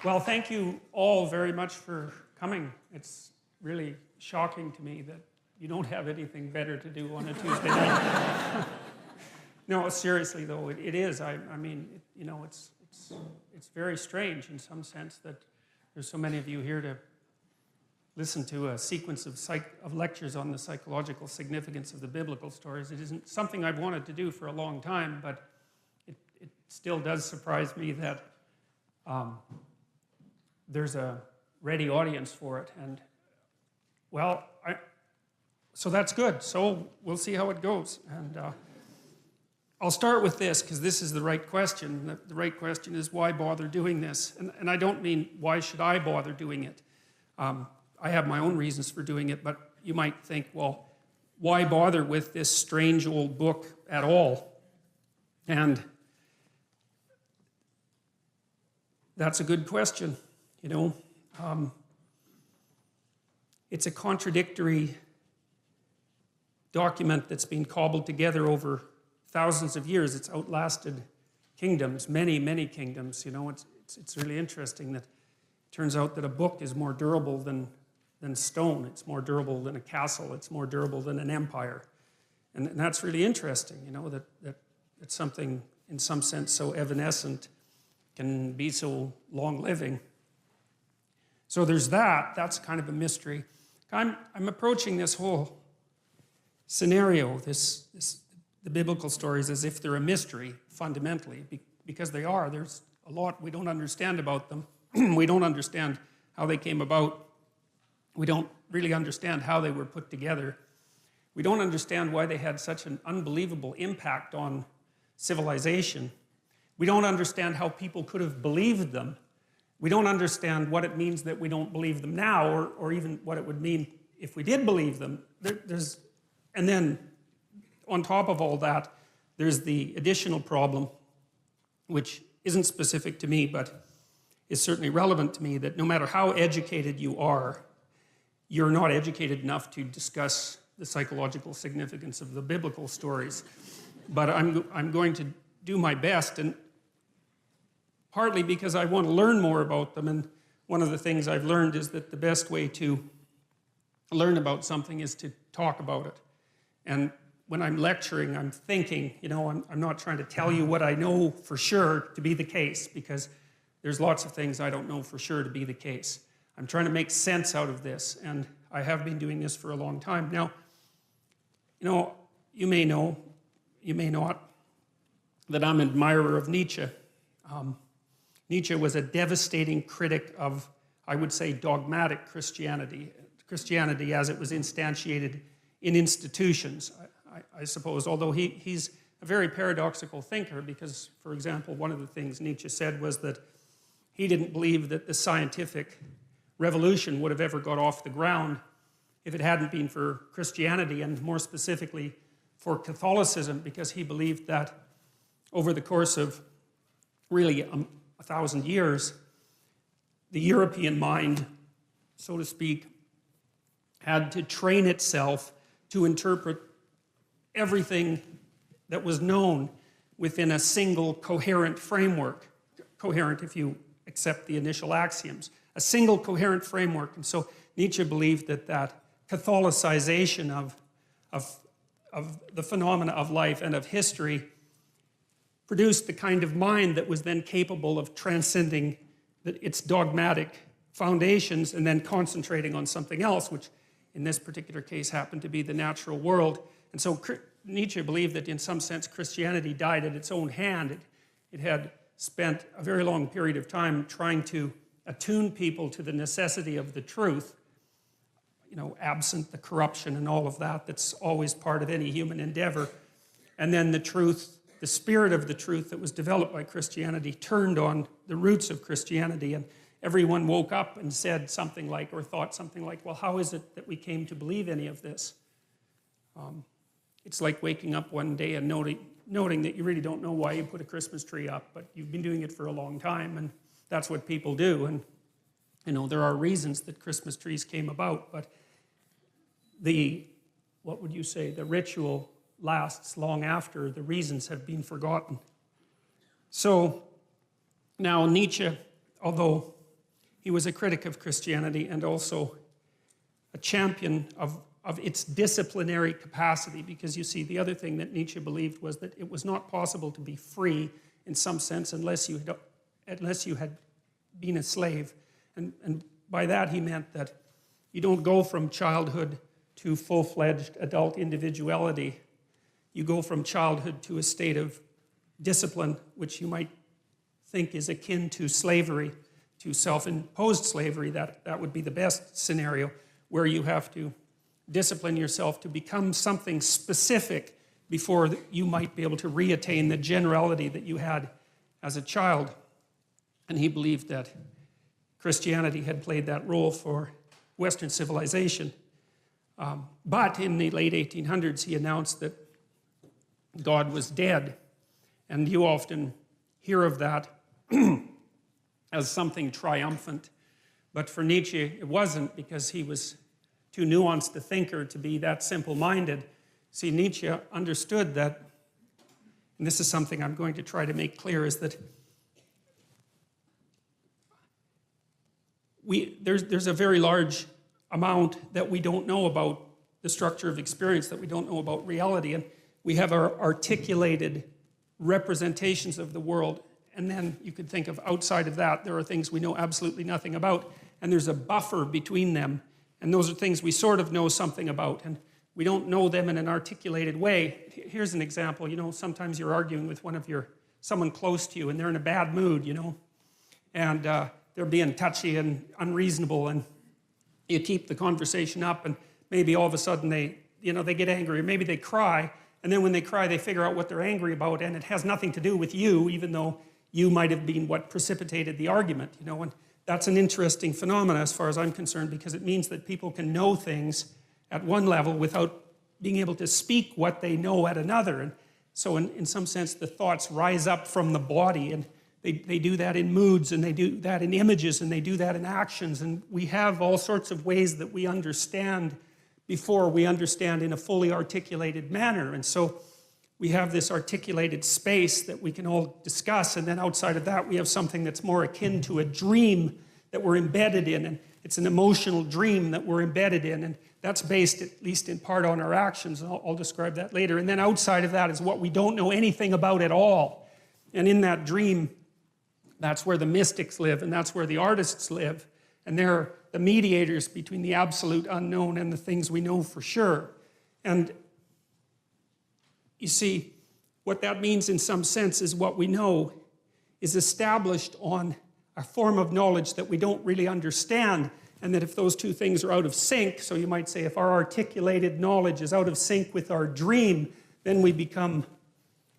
Well, thank you all very much for coming. It's really shocking to me that you don't have anything better to do on a Tuesday night. No, seriously though, it is. I mean, you know, it's very strange in some sense that there's so many of you here to listen to a sequence of lectures on the psychological significance of the biblical stories. It isn't something I've wanted to do for a long time, but it still does surprise me that there's a ready audience for it. And well, so that's good. So we'll see how it goes. And I'll start with this, because this is the right question. The right question is, why bother doing this? And I don't mean, why should I bother doing it? I have my own reasons for doing it, but you might think, well, why bother with this strange old book at all? And that's a good question, you know. It's a contradictory document that's been cobbled together over thousands of years. It's outlasted kingdoms, many, many kingdoms. You know, it's really interesting that it turns out that a book is more durable than stone. It's more durable than a castle. It's more durable than an empire. And that's really interesting, you know, that something in some sense so evanescent can be so long-living. So there's that. That's kind of a mystery. I'm approaching this whole scenario, the biblical stories, as if they're a mystery, fundamentally, because they are. There's a lot we don't understand about them. We don't understand how they came about. We don't really understand how they were put together. We don't understand why they had such an unbelievable impact on civilization. We don't understand how people could have believed them. We don't understand what it means that we don't believe them now, or even what it would mean if we did believe them. And then, on top of all that, there's the additional problem, which isn't specific to me, but is certainly relevant to me, that no matter how educated you are, you're not educated enough to discuss the psychological significance of the biblical stories. But I'm going to do my best, and partly because I want to learn more about them. And one of the things I've learned is that the best way to learn about something is to talk about it. And when I'm lecturing, I'm thinking, you know, I'm not trying to tell you what I know for sure to be the case, because there's lots of things I don't know for sure to be the case. I'm trying to make sense out of this, and I have been doing this for a long time. Now, you know, you may know, you may not, that I'm an admirer of Nietzsche. Nietzsche was a devastating critic of, I would say, dogmatic Christianity. Christianity as it was instantiated in institutions, I suppose, although he's a very paradoxical thinker, because, for example, one of the things Nietzsche said was that he didn't believe that the scientific revolution would have ever got off the ground if it hadn't been for Christianity, and more specifically for Catholicism, because he believed that over the course of really 1,000 years, the European mind, so to speak, had to train itself to interpret everything that was known within a single coherent framework. Coherent if you accept the initial axioms. A single coherent framework. And so Nietzsche believed that Catholicization of the phenomena of life and of history produced the kind of mind that was then capable of transcending its dogmatic foundations and then concentrating on something else, which in this particular case happened to be the natural world. And so Nietzsche believed that in some sense Christianity died at its own hand. It had spent a very long period of time trying to attune people to the necessity of the truth, you know, absent the corruption and all of that that's always part of any human endeavor. And then the truth, the spirit of the truth that was developed by Christianity turned on the roots of Christianity, and everyone woke up and said something like, or thought something like, well, how is it that we came to believe any of this? It's like waking up one day and noting that you really don't know why you put a Christmas tree up, but you've been doing it for a long time, and that's what people do. And you know, there are reasons that Christmas trees came about, but what would you say, the ritual lasts long after the reasons have been forgotten. So now Nietzsche, although he was a critic of Christianity and also a champion of its disciplinary capacity, because you see, the other thing that Nietzsche believed was that it was not possible to be free in some sense unless you had been a slave. And by that he meant that you don't go from childhood to full-fledged adult individuality. You go from childhood to a state of discipline, which you might think is akin to slavery, to self-imposed slavery. That would be the best scenario, where you have to discipline yourself to become something specific before you might be able to reattain the generality that you had as a child. And he believed that Christianity had played that role for Western civilization. But in the late 1800s, he announced that God was dead. And you often hear of that as something triumphant. But for Nietzsche, it wasn't, because he was too nuanced a thinker to be that simple-minded. See, Nietzsche understood that, and this is something I'm going to try to make clear, is that there's a very large amount that we don't know about the structure of experience, that we don't know about reality, and we have our articulated representations of the world, and then you could think of outside of that, there are things we know absolutely nothing about, and there's a buffer between them, and those are things we sort of know something about, and we don't know them in an articulated way. Here's an example. You know, sometimes you're arguing with someone close to you, and they're in a bad mood, you know, and they're being touchy and unreasonable, and you keep the conversation up, and maybe all of a sudden they get angry, or maybe they cry, and then when they cry, they figure out what they're angry about, and it has nothing to do with you, even though you might have been what precipitated the argument, you know. And that's an interesting phenomenon as far as I'm concerned, because it means that people can know things at one level without being able to speak what they know at another. And so in some sense, the thoughts rise up from the body, and they do that in moods, and they do that in images, and they do that in actions. And we have all sorts of ways that we understand before we understand in a fully articulated manner. And so we have this articulated space that we can all discuss, and then outside of that we have something that's more akin to a dream that we're embedded in, and it's an emotional dream that we're embedded in, and that's based at least in part on our actions, and I'll describe that later. And then outside of that is what we don't know anything about at all. And in that dream, that's where the mystics live, and that's where the artists live, and they're the mediators between the absolute unknown and the things we know for sure. And you see, what that means in some sense is what we know is established on a form of knowledge that we don't really understand, and that if those two things are out of sync, so you might say if our articulated knowledge is out of sync with our dream, then we become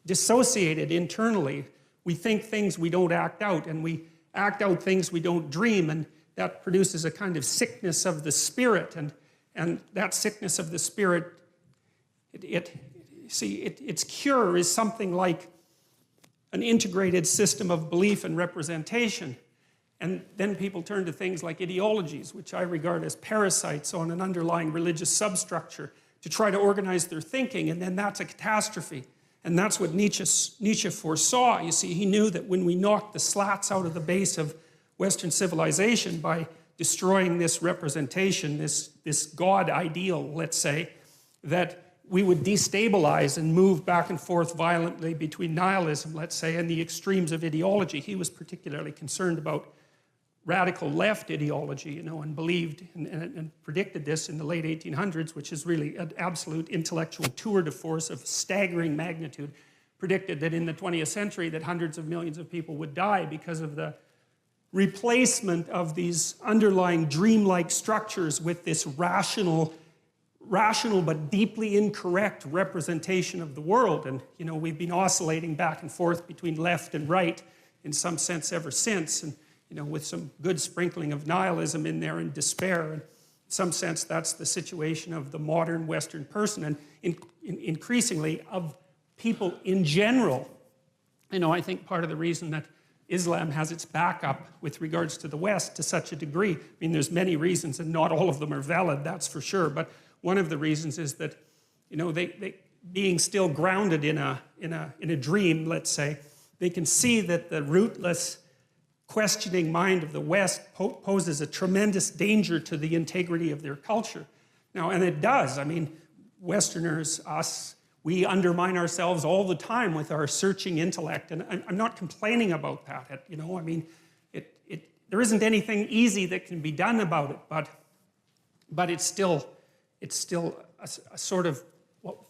dissociated internally. We think things we don't act out, and we act out things we don't dream, and that produces a kind of sickness of the spirit, and that sickness of the spirit, its cure is something like an integrated system of belief and representation. And then people turn to things like ideologies, which I regard as parasites on an underlying religious substructure, to try to organize their thinking, and then that's a catastrophe. And that's what Nietzsche foresaw. You see, he knew that when we knocked the slats out of the base of Western civilization by destroying this representation, this God ideal, let's say, that we would destabilize and move back and forth violently between nihilism, let's say, and the extremes of ideology. He was particularly concerned about radical left ideology, you know, and believed and predicted this in the late 1800s, which is really an absolute intellectual tour de force of staggering magnitude. Predicted that in the 20th century that hundreds of millions of people would die because of the replacement of these underlying dreamlike structures with this rational but deeply incorrect representation of the world. And, you know, we've been oscillating back and forth between left and right in some sense ever since, and, you know, with some good sprinkling of nihilism in there and despair. And in some sense, that's the situation of the modern Western person, and increasingly of people in general. You know, I think part of the reason that Islam has its backup with regards to the West to such a degree, I mean, there's many reasons, and not all of them are valid, that's for sure, but one of the reasons is that, you know, they being still grounded in a dream, let's say, they can see that the rootless questioning mind of the West poses a tremendous danger to the integrity of their culture. Now, and it does. I mean, Westerners, us, we undermine ourselves all the time with our searching intellect, and I'm not complaining about that. You know, I mean, there isn't anything easy that can be done about it, but it's still a sort of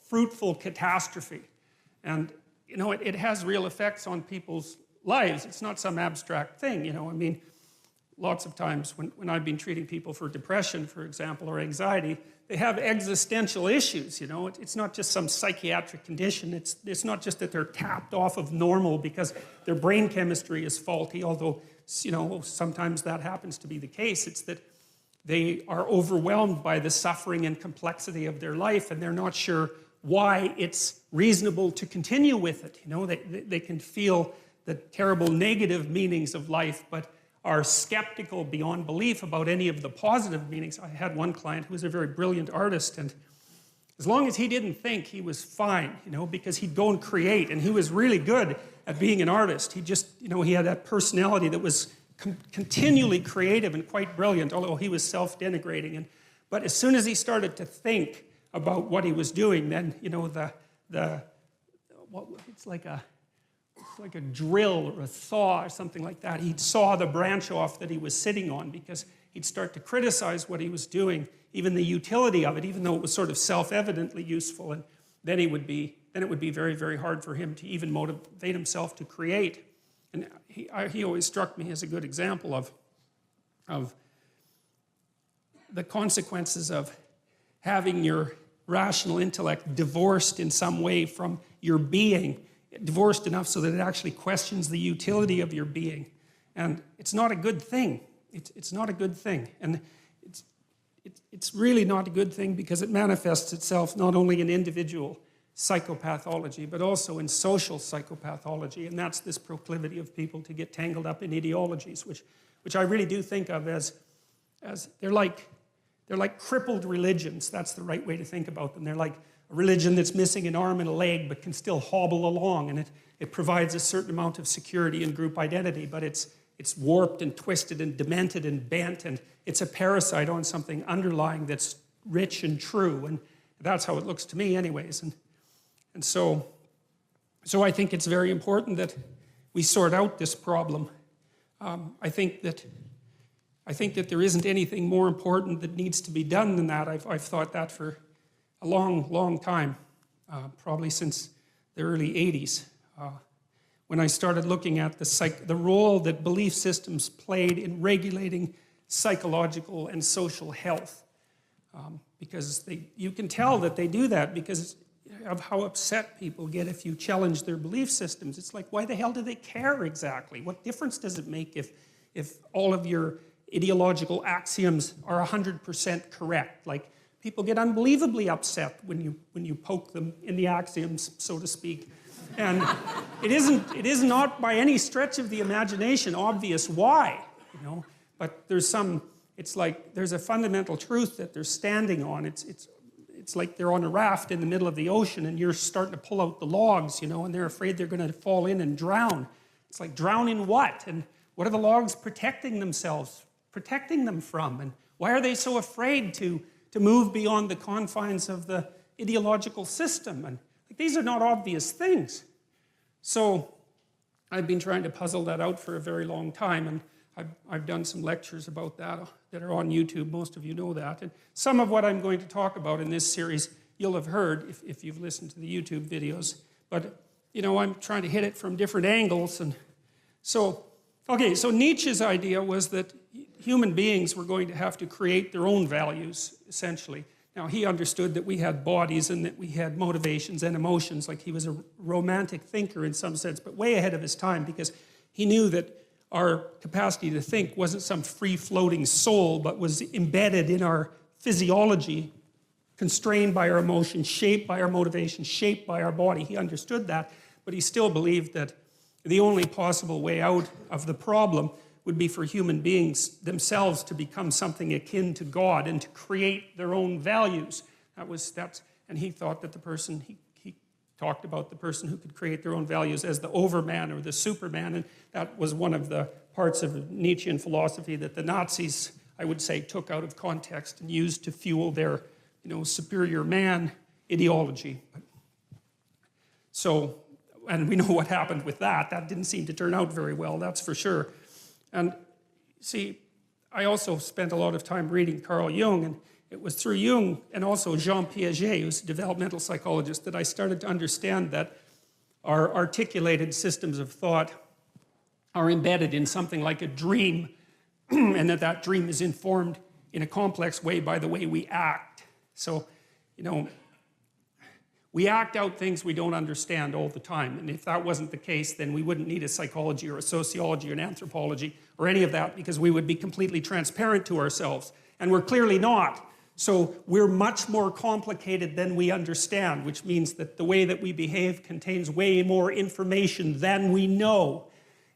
fruitful catastrophe, and you know, it has real effects on people's lives. It's not some abstract thing. You know, I mean, lots of times when I've been treating people for depression, for example, or anxiety, they have existential issues, you know. It's not just some psychiatric condition. It's not just that they're tapped off of normal because their brain chemistry is faulty, although, you know, sometimes that happens to be the case. It's that they are overwhelmed by the suffering and complexity of their life, and they're not sure why it's reasonable to continue with it. You know, they can feel the terrible negative meanings of life, but are skeptical beyond belief about any of the positive meanings. I had one client who was a very brilliant artist, and as long as he didn't think, he was fine, you know, because he'd go and create, and he was really good at being an artist. He just, you know, he had that personality that was continually creative and quite brilliant, although he was self-denigrating. But as soon as he started to think about what he was doing, then, you know, it's like a drill or a saw or something like that. He'd saw the branch off that he was sitting on, because he'd start to criticize what he was doing, even the utility of it, even though it was sort of self-evidently useful. And then it would be very, very hard for him to even motivate himself to create. And he always struck me as a good example of the consequences of having your rational intellect divorced in some way from your being, divorced enough so that it actually questions the utility of your being. And it's not a good thing. It's not a good thing. And it's really not a good thing, because it manifests itself not only in individual psychopathology, but also in social psychopathology. And that's this proclivity of people to get tangled up in ideologies, which I really do think of as they're like crippled religions. That's the right way to think about them. They're like a religion that's missing an arm and a leg but can still hobble along, and it provides a certain amount of security and group identity, but it's warped and twisted and demented and bent, and it's a parasite on something underlying that's rich and true, and that's how it looks to me anyways. And so I think it's very important that we sort out this problem. I think that there isn't anything more important that needs to be done than that. I've thought that for a long, long time, probably since the early 80s, when I started looking at the role that belief systems played in regulating psychological and social health. Because you can tell that they do that because of how upset people get if you challenge their belief systems. It's like, why the hell do they care exactly? What difference does it make if all of your ideological axioms are 100% correct? Like, people get unbelievably upset when you poke them in the axioms, so to speak. And it is not by any stretch of the imagination obvious why, you know. But it's like there's a fundamental truth that they're standing on. It's like they're on a raft in the middle of the ocean, and you're starting to pull out the logs, you know, and they're afraid they're going to fall in and drown. It's like, drown in what? And what are the logs protecting them from? And why are they so afraid to move beyond the confines of the ideological system? And these are not obvious things. So I've been trying to puzzle that out for a very long time, and I've done some lectures about that are on YouTube. Most of you know that. And some of what I'm going to talk about in this series you'll have heard if you've listened to the YouTube videos. But, you know, I'm trying to hit it from different angles. And so Nietzsche's idea was that human beings were going to have to create their own values, essentially. Now, he understood that we had bodies and that we had motivations and emotions. Like, he was a romantic thinker in some sense, but way ahead of his time, because he knew that our capacity to think wasn't some free-floating soul, but was embedded in our physiology, constrained by our emotions, shaped by our motivations, shaped by our body. He understood that, but he still believed that the only possible way out of the problem would be for human beings themselves to become something akin to God and to create their own values. And he thought that he talked about the person who could create their own values as the overman or the superman, and that was one of the parts of Nietzschean philosophy that the Nazis, I would say, took out of context and used to fuel their, superior man ideology. So, and we know what happened with that. That didn't seem to turn out very well, that's for sure. And see, I also spent a lot of time reading Carl Jung, and it was through Jung and also Jean Piaget, who's a developmental psychologist, that I started to understand that our articulated systems of thought are embedded in something like a dream, and that dream is informed in a complex way by the way we act. So, we act out things we don't understand all the time. And if that wasn't the case, then we wouldn't need a psychology or a sociology or an anthropology or any of that, because we would be completely transparent to ourselves. And we're clearly not. So we're much more complicated than we understand, which means that the way that we behave contains way more information than we know.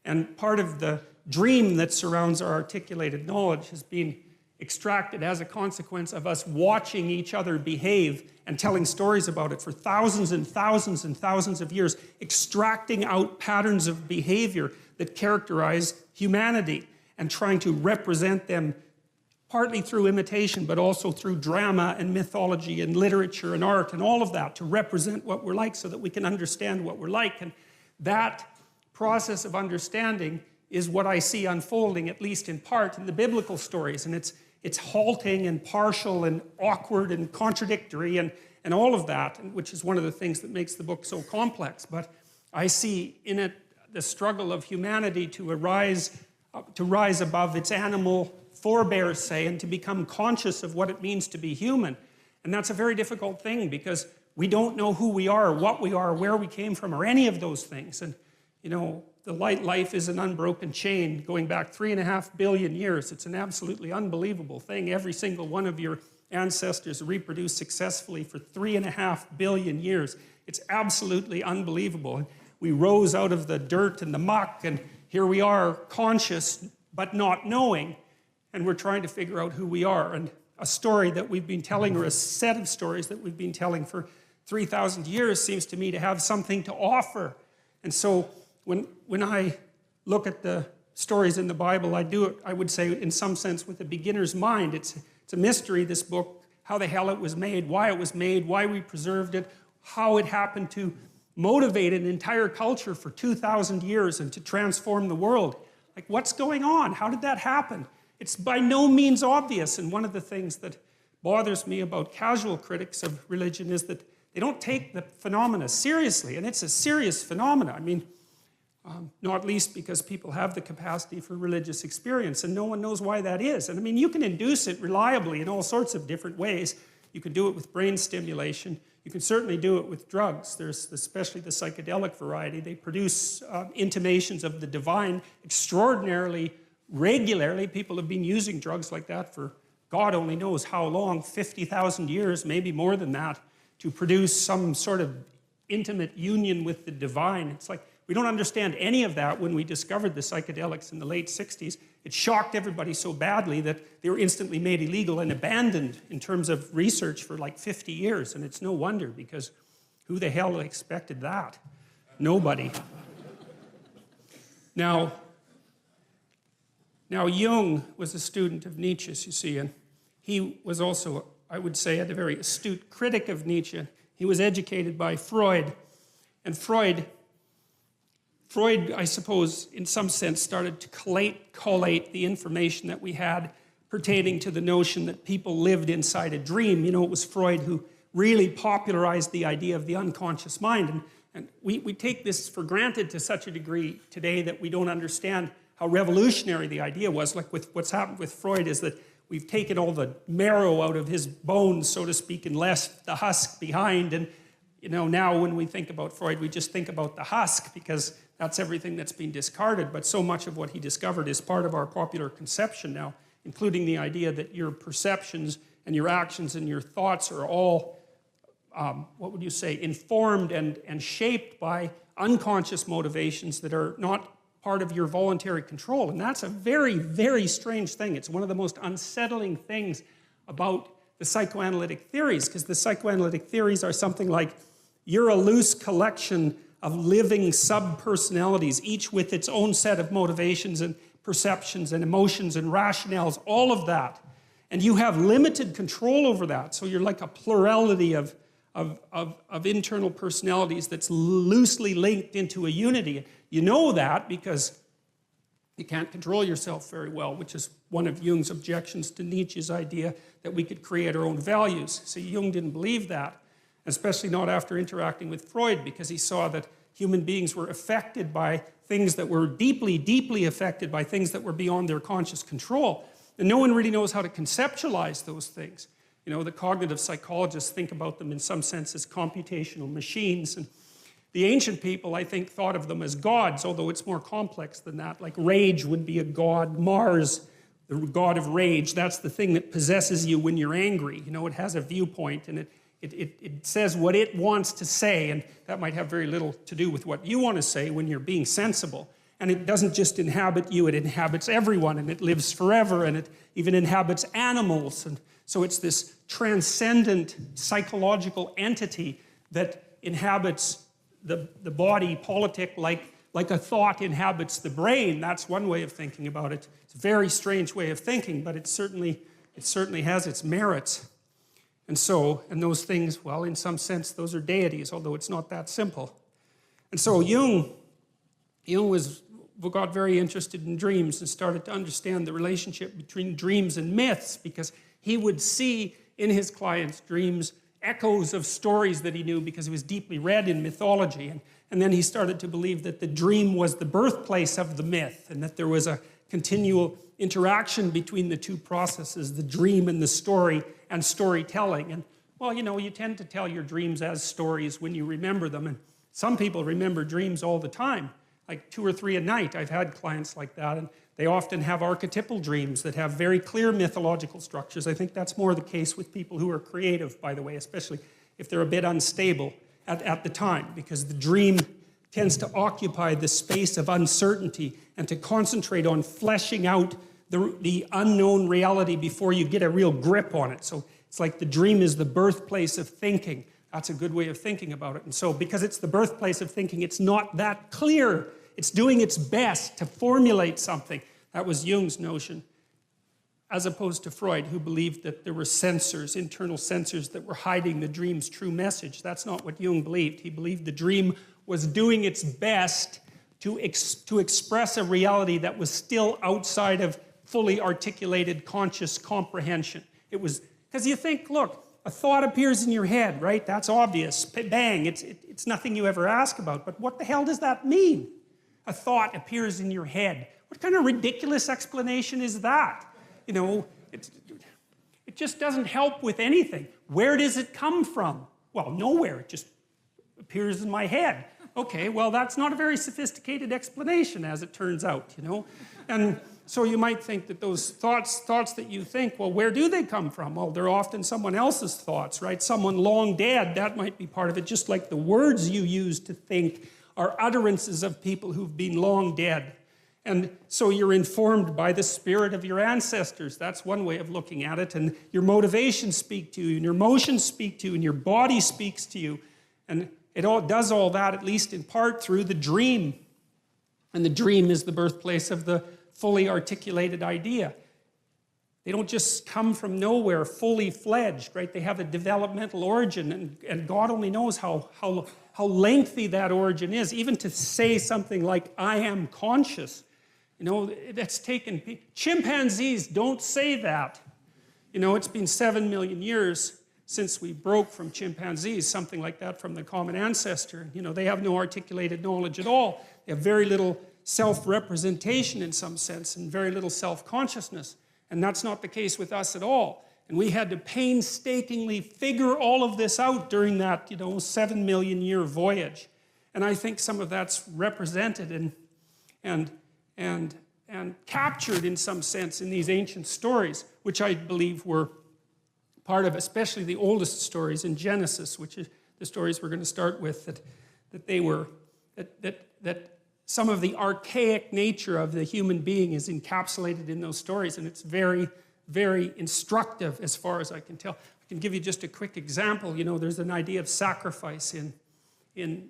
And part of the dream that surrounds our articulated knowledge has been extracted as a consequence of us watching each other behave and telling stories about it for thousands and thousands and thousands of years, extracting out patterns of behavior that characterize humanity and trying to represent them partly through imitation, but also through drama and mythology and literature and art and all of that to represent what we're like so that we can understand what we're like. And that process of understanding is what I see unfolding, at least in part, in the biblical stories. And it's halting and partial and awkward and contradictory and all of that, which is one of the things that makes the book so complex. But I see in it the struggle of humanity to rise above its animal forebears, say, and to become conscious of what it means to be human. And that's a very difficult thing because we don't know who we are, what we are, where we came from, or any of those things. And, the life is an unbroken chain going back 3.5 billion years. It's an absolutely unbelievable thing. Every single one of your ancestors reproduced successfully for 3.5 billion years. It's absolutely unbelievable. We rose out of the dirt and the muck, and here we are, conscious but not knowing, and we're trying to figure out who we are. And a story that we've been telling, or a set of stories that we've been telling for 3,000 years seems to me to have something to offer. And so when I look at the stories in the Bible, I do it, I would say, in some sense, with a beginner's mind. It's a mystery, this book, how the hell it was made, why we preserved it, how it happened to motivate an entire culture for 2,000 years and to transform the world. Like, what's going on? How did that happen? It's by no means obvious. And one of the things that bothers me about casual critics of religion is that they don't take the phenomena seriously. And it's a serious phenomena. I mean, not least because people have the capacity for religious experience and no one knows why that is. And I mean, you can induce it reliably in all sorts of different ways. You can do it with brain stimulation. You can certainly do it with drugs. There's especially the psychedelic variety. They produce intimations of the divine extraordinarily regularly. People have been using drugs like that for God only knows how long, 50,000 years, maybe more than that, to produce some sort of intimate union with the divine. It's like, we don't understand any of that when we discovered the psychedelics in the late 60s. It shocked everybody so badly that they were instantly made illegal and abandoned in terms of research for like 50 years. And it's no wonder, because who the hell expected that? Nobody. Now Jung was a student of Nietzsche's, you see, and he was also, I would say, a very astute critic of Nietzsche. He was educated by Freud. And Freud, I suppose, in some sense, started to collate the information that we had pertaining to the notion that people lived inside a dream. It was Freud who really popularized the idea of the unconscious mind. And we take this for granted to such a degree today that we don't understand how revolutionary the idea was. Like what's happened with Freud is that we've taken all the marrow out of his bones, so to speak, and left the husk behind. And now when we think about Freud, we just think about the husk because that's everything that's been discarded. But so much of what he discovered is part of our popular conception now, including the idea that your perceptions and your actions and your thoughts are all, what would you say, informed and shaped by unconscious motivations that are not part of your voluntary control. And that's a very, very strange thing. It's one of the most unsettling things about the psychoanalytic theories, because the psychoanalytic theories are something like, you're a loose collection of living sub-personalities, each with its own set of motivations, perceptions and emotions and rationales, all of that. And you have limited control over that. So you're like a plurality of internal personalities that's loosely linked into a unity. You know that because you can't control yourself very well, which is one of Jung's objections to Nietzsche's idea that we could create our own values. So Jung didn't believe that, especially not after interacting with Freud, because he saw that human beings were affected by things that were deeply, deeply affected by things that were beyond their conscious control. And no one really knows how to conceptualize those things. You know, the cognitive psychologists think about them in some sense as computational machines. And the ancient people, I think, thought of them as gods, although it's more complex than that. Like rage would be a god. Mars, the god of rage, that's the thing that possesses you when you're angry. You know, it has a viewpoint and it says what it wants to say, and that might have very little to do with what you want to say when you're being sensible. And it doesn't just inhabit you, it inhabits everyone, and it lives forever, and it even inhabits animals. And so it's this transcendent psychological entity that inhabits the body politic like a thought inhabits the brain. That's one way of thinking about it. It's a very strange way of thinking, but it certainly has its merits. And those things, well, in some sense, those are deities, although it's not that simple. And so Jung got very interested in dreams and started to understand the relationship between dreams and myths, because he would see in his clients' dreams echoes of stories that he knew because he was deeply read in mythology. And then he started to believe that the dream was the birthplace of the myth, and that there was a continual interaction between the two processes, the dream and the story, and storytelling. And, well, you know, you tend to tell your dreams as stories when you remember them. And some people remember dreams all the time, like 2 or 3 a night. I've had clients like that, and they often have archetypal dreams that have very clear mythological structures. I think that's more the case with people who are creative, by the way, especially if they're a bit unstable at the time, because the dream tends to occupy the space of uncertainty and to concentrate on fleshing out the unknown reality before you get a real grip on it. So it's like the dream is the birthplace of thinking. That's a good way of thinking about it. And so because it's the birthplace of thinking, it's not that clear. It's doing its best to formulate something. That was Jung's notion, as opposed to Freud, who believed that there were sensors, internal sensors, that were hiding the dream's true message. That's not what Jung believed. He believed the dream was doing its best to express a reality that was still outside of fully articulated conscious comprehension. It was, because you think, look, a thought appears in your head, right? That's obvious. Bang, it's nothing you ever ask about. But what the hell does that mean? A thought appears in your head. What kind of ridiculous explanation is that? You know, it just doesn't help with anything. Where does it come from? Well, nowhere. It just appears in my head. Okay, well, that's not a very sophisticated explanation, as it turns out, you know? And so you might think that those thoughts that you think, well, where do they come from? Well, they're often someone else's thoughts, right? Someone long dead, that might be part of it, just like the words you use to think are utterances of people who've been long dead. And so you're informed by the spirit of your ancestors. That's one way of looking at it. And your motivations speak to you, and your emotions speak to you, and your body speaks to you. And it all does all that, at least in part, through the dream. And the dream is the birthplace of the fully articulated idea. They don't just come from nowhere fully fledged, right? They have a developmental origin, and God only knows how lengthy that origin is. Even to say something like, I am conscious, you know, that's taken... Chimpanzees don't say that. You know, it's been 7 million years since we broke from chimpanzees, something like that, from the common ancestor. You know, they have no articulated knowledge at all. They have very little self-representation in some sense, and very little self-consciousness. And that's not the case with us at all. And we had to painstakingly figure all of this out during that, you know, 7 million year voyage. And I think some of that's represented and captured in some sense in these ancient stories, which I believe were part of, especially the oldest stories in Genesis, which is the stories we're going to start with, that some of the archaic nature of the human being is encapsulated in those stories, and it's very, very instructive as far as I can tell. I can give you just a quick example. You know, there's an idea of sacrifice in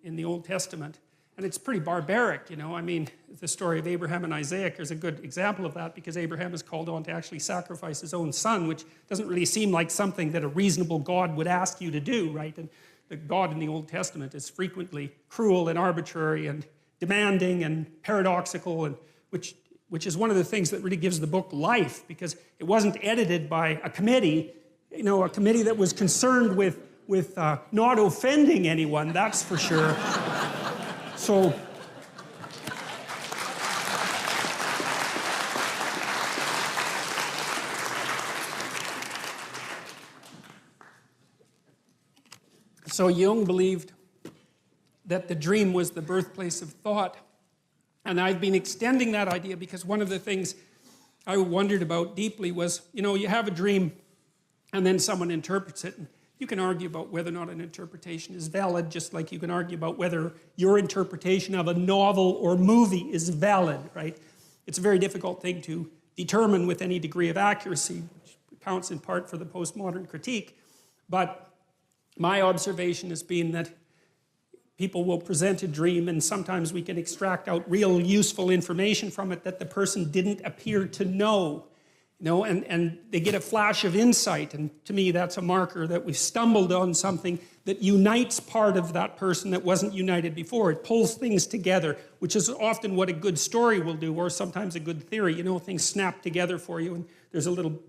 the Old Testament, And it's pretty barbaric, you know. I mean, the story of Abraham and Isaac is a good example of that, because Abraham is called on to actually sacrifice his own son, which doesn't really seem like something that a reasonable God would ask you to do, right? And the God in the Old Testament is frequently cruel and arbitrary and demanding and paradoxical, and which is one of the things that really gives the book life, because it wasn't edited by a committee, you know, a committee that was concerned with not offending anyone, that's for sure. So Jung believed that the dream was the birthplace of thought. And I've been extending that idea, because one of the things I wondered about deeply was, you know, you have a dream and then someone interprets it. And you can argue about whether or not an interpretation is valid, just like you can argue about whether your interpretation of a novel or movie is valid, right? It's a very difficult thing to determine with any degree of accuracy, which accounts in part for the postmodern critique. But my observation has been that people will present a dream, and sometimes we can extract out real useful information from it that the person didn't appear to know. You know, and they get a flash of insight, and to me that's a marker that we've stumbled on something that unites part of that person that wasn't united before. It pulls things together, which is often what a good story will do, or sometimes a good theory. You know, things snap together for you, and there's a little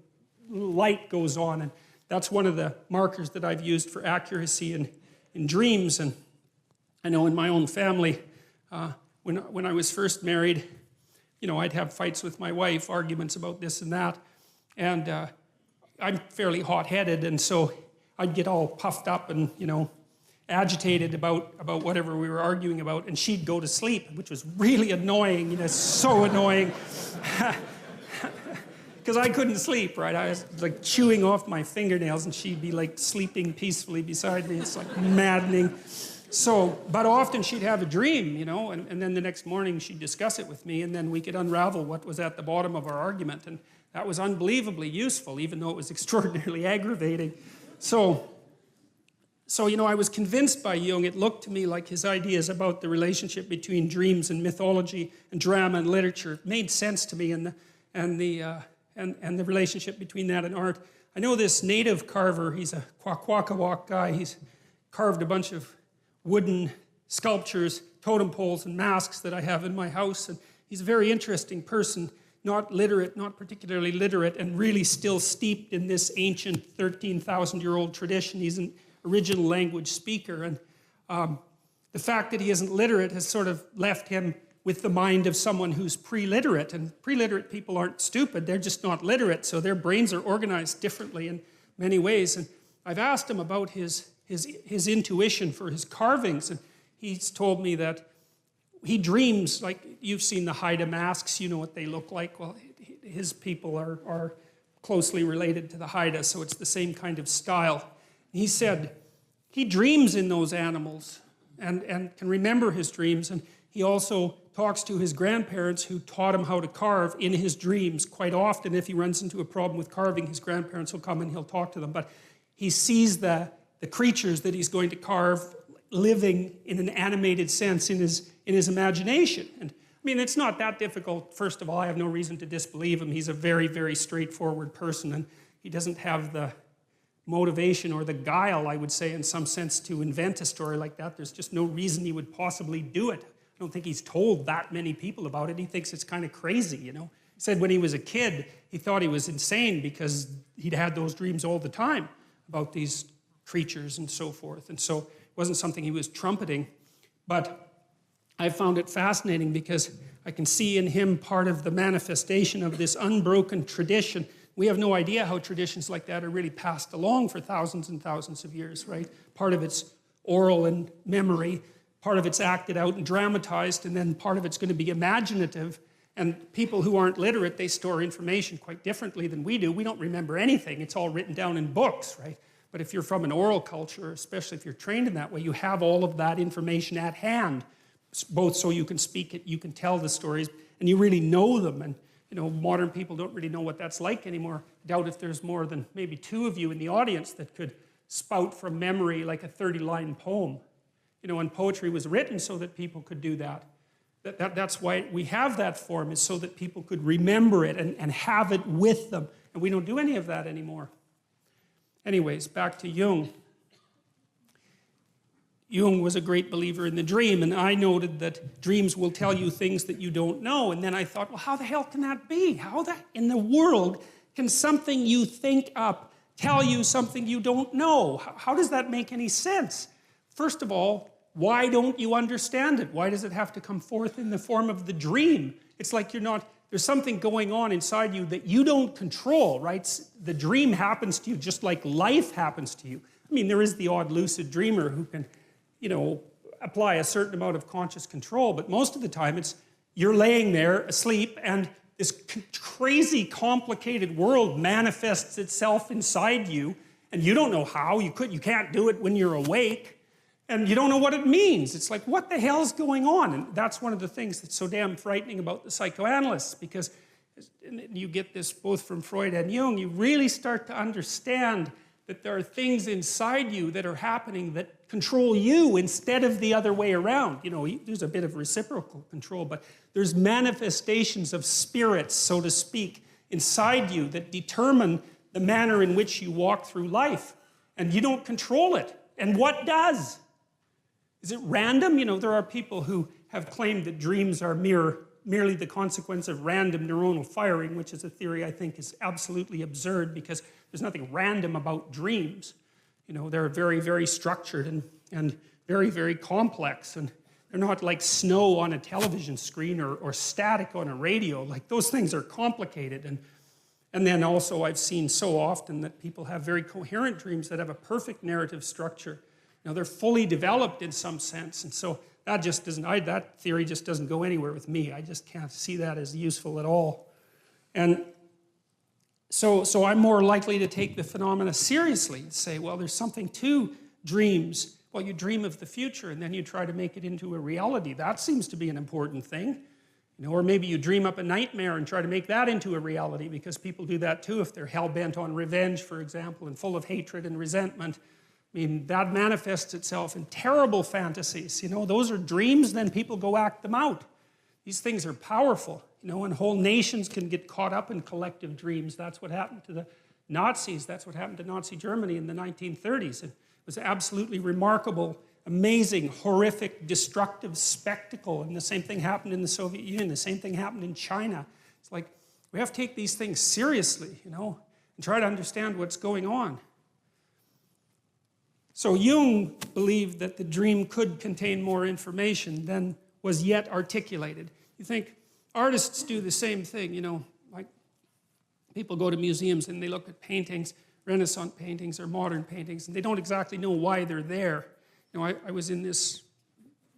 light goes on, and that's one of the markers that I've used for accuracy in dreams. And I know in my own family, when I was first married, you know, I'd have fights with my wife, arguments about this and that. And I'm fairly hot-headed, and so I'd get all puffed up and, you know, agitated about whatever we were arguing about, and she'd go to sleep, which was really annoying, you know, so annoying. Because I couldn't sleep, right? I was like chewing off my fingernails, and she'd be like sleeping peacefully beside me. It's like maddening. So, but often she'd have a dream, you know, and then the next morning she'd discuss it with me, and then we could unravel what was at the bottom of our argument. And that was unbelievably useful, even though it was extraordinarily aggravating. So, you know, I was convinced by Jung. It looked to me like his ideas about the relationship between dreams and mythology and drama and literature made sense to me, and the relationship between that and art. I know this native carver, he's a Kwakwaka'wakw guy. He's carved a bunch of wooden sculptures, totem poles, and masks that I have in my house. And he's a very interesting person, not literate, not particularly literate, and really still steeped in this ancient 13,000-year-old tradition. He's an original language speaker. And the fact that he isn't literate has sort of left him with the mind of someone who's pre-literate. And pre-literate people aren't stupid, they're just not literate, so their brains are organized differently in many ways. And I've asked him about his intuition for his carvings, and he's told me that he dreams, like you've seen the Haida masks, you know what they look like. Well, his people are closely related to the Haida, so it's the same kind of style. He said he dreams in those animals and can remember his dreams, and he also talks to his grandparents who taught him how to carve in his dreams. Quite often, if he runs into a problem with carving, his grandparents will come and he'll talk to them. But he sees the creatures that he's going to carve living in an animated sense in his imagination. And I mean, it's not that difficult. First of all, I have no reason to disbelieve him. He's a very, very straightforward person, and he doesn't have the motivation or the guile, I would say, in some sense, to invent a story like that. There's just no reason he would possibly do it. I don't think he's told that many people about it. He thinks it's kind of crazy, you know. He said when he was a kid, he thought he was insane because he'd had those dreams all the time about these creatures and so forth. And so it wasn't something he was trumpeting. But I found it fascinating because I can see in him part of the manifestation of this unbroken tradition. We have no idea how traditions like that are really passed along for thousands and thousands of years, right? Part of it's oral and memory, part of it's acted out and dramatized, and then part of it's going to be imaginative. And people who aren't literate, they store information quite differently than we do. We don't remember anything. It's all written down in books, right? But if you're from an oral culture, especially if you're trained in that way, you have all of that information at hand, both so you can speak it, you can tell the stories, and you really know them. And you know, modern people don't really know what that's like anymore. I doubt if there's more than maybe 2 of you in the audience that could spout from memory like a 30-line poem. You know, and poetry was written so that people could do that. That's why we have that form, is so that people could remember it and have it with them. And we don't do any of that anymore. Anyways, back to Jung. Jung was a great believer in the dream, and I noted that dreams will tell you things that you don't know. And then I thought, well, how the hell can that be? How in the world can something you think up tell you something you don't know? How does that make any sense? First of all, why don't you understand it? Why does it have to come forth in the form of the dream? It's like there's something going on inside you that you don't control, right? The dream happens to you just like life happens to you. I mean, there is the odd lucid dreamer who can, you know, apply a certain amount of conscious control, but most of the time you're laying there asleep and this crazy complicated world manifests itself inside you, and you don't know how. You can't do it when you're awake, and you don't know what it means. It's like, what the hell's going on? And that's one of the things that's so damn frightening about the psychoanalysts, because you get this both from Freud and Jung, you really start to understand that there are things inside you that are happening that control you instead of the other way around. You know, there's a bit of reciprocal control, but there's manifestations of spirits, so to speak, inside you that determine the manner in which you walk through life. And you don't control it. And what does? Is it random? You know, there are people who have claimed that dreams are merely the consequence of random neuronal firing, which is a theory I think is absolutely absurd, because there's nothing random about dreams. You know, they're very, very structured and very, very complex. And they're not like snow on a television screen or static on a radio. Like, those things are complicated. And then also I've seen so often that people have very coherent dreams that have a perfect narrative structure. You know, they're fully developed in some sense. And so that just doesn't, that theory just doesn't go anywhere with me. I just can't see that as useful at all. And so I'm more likely to take the phenomena seriously and say, well, there's something to dreams. Well, you dream of the future and then you try to make it into a reality. That seems to be an important thing. You know, or maybe you dream up a nightmare and try to make that into a reality, because people do that too if they're hell-bent on revenge, for example, and full of hatred and resentment. I mean, that manifests itself in terrible fantasies. You know, those are dreams, then people go act them out. These things are powerful, you know, and whole nations can get caught up in collective dreams. That's what happened to the Nazis. That's what happened to Nazi Germany in the 1930s. It was absolutely remarkable, amazing, horrific, destructive spectacle. And the same thing happened in the Soviet Union. The same thing happened in China. It's like, we have to take these things seriously, you know, and try to understand what's going on. So Jung believed that the dream could contain more information than was yet articulated. You think artists do the same thing, you know, like people go to museums and they look at paintings, Renaissance paintings or modern paintings, and they don't exactly know why they're there. You know, I was in this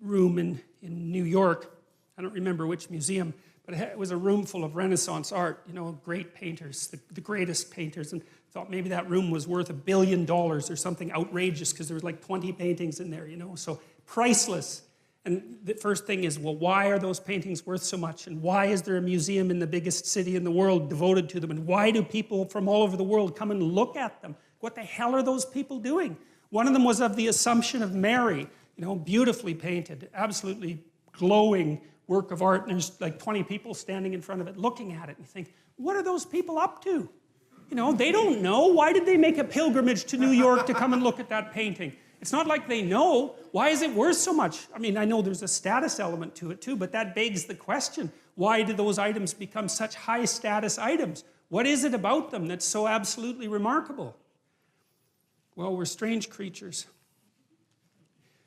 room in New York, I don't remember which museum, but it was a room full of Renaissance art, you know, great painters, the greatest painters, and thought maybe that room was worth $1 billion or something outrageous, because there was like 20 paintings in there, you know, so priceless. And the first thing is, well, why are those paintings worth so much? And why is there a museum in the biggest city in the world devoted to them? And why do people from all over the world come and look at them? What the hell are those people doing? One of them was of the Assumption of Mary, you know, beautifully painted, absolutely glowing work of art. And there's like 20 people standing in front of it looking at it. And you think, what are those people up to? You know, they don't know. Why did they make a pilgrimage to New York to come and look at that painting? It's not like they know. Why is it worth so much? I mean, I know there's a status element to it too, but that begs the question, why do those items become such high status items? What is it about them that's so absolutely remarkable? Well, we're strange creatures.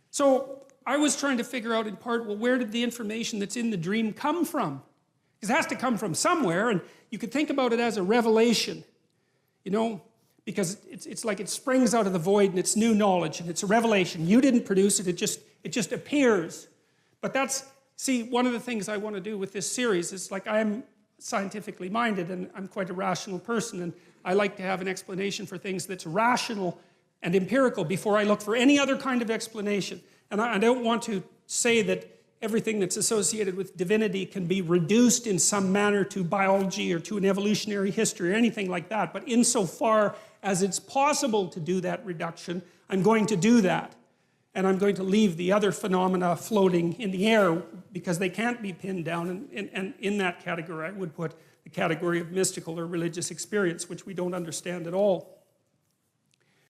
So I was trying to figure out in part, well, where did the information that's in the dream come from? Because it has to come from somewhere, and you could think about it as a revelation, you know? Because it's like it springs out of the void and it's new knowledge and it's a revelation. You didn't produce it, it just appears. But that's, see, one of the things I want to do with this series is, like, I'm scientifically minded and I'm quite a rational person, and I like to have an explanation for things that's rational and empirical before I look for any other kind of explanation. And I don't want to say that everything that's associated with divinity can be reduced in some manner to biology or to an evolutionary history or anything like that. But insofar as it's possible to do that reduction, I'm going to do that. And I'm going to leave the other phenomena floating in the air because they can't be pinned down. And in that category, I would put the category of mystical or religious experience, which we don't understand at all.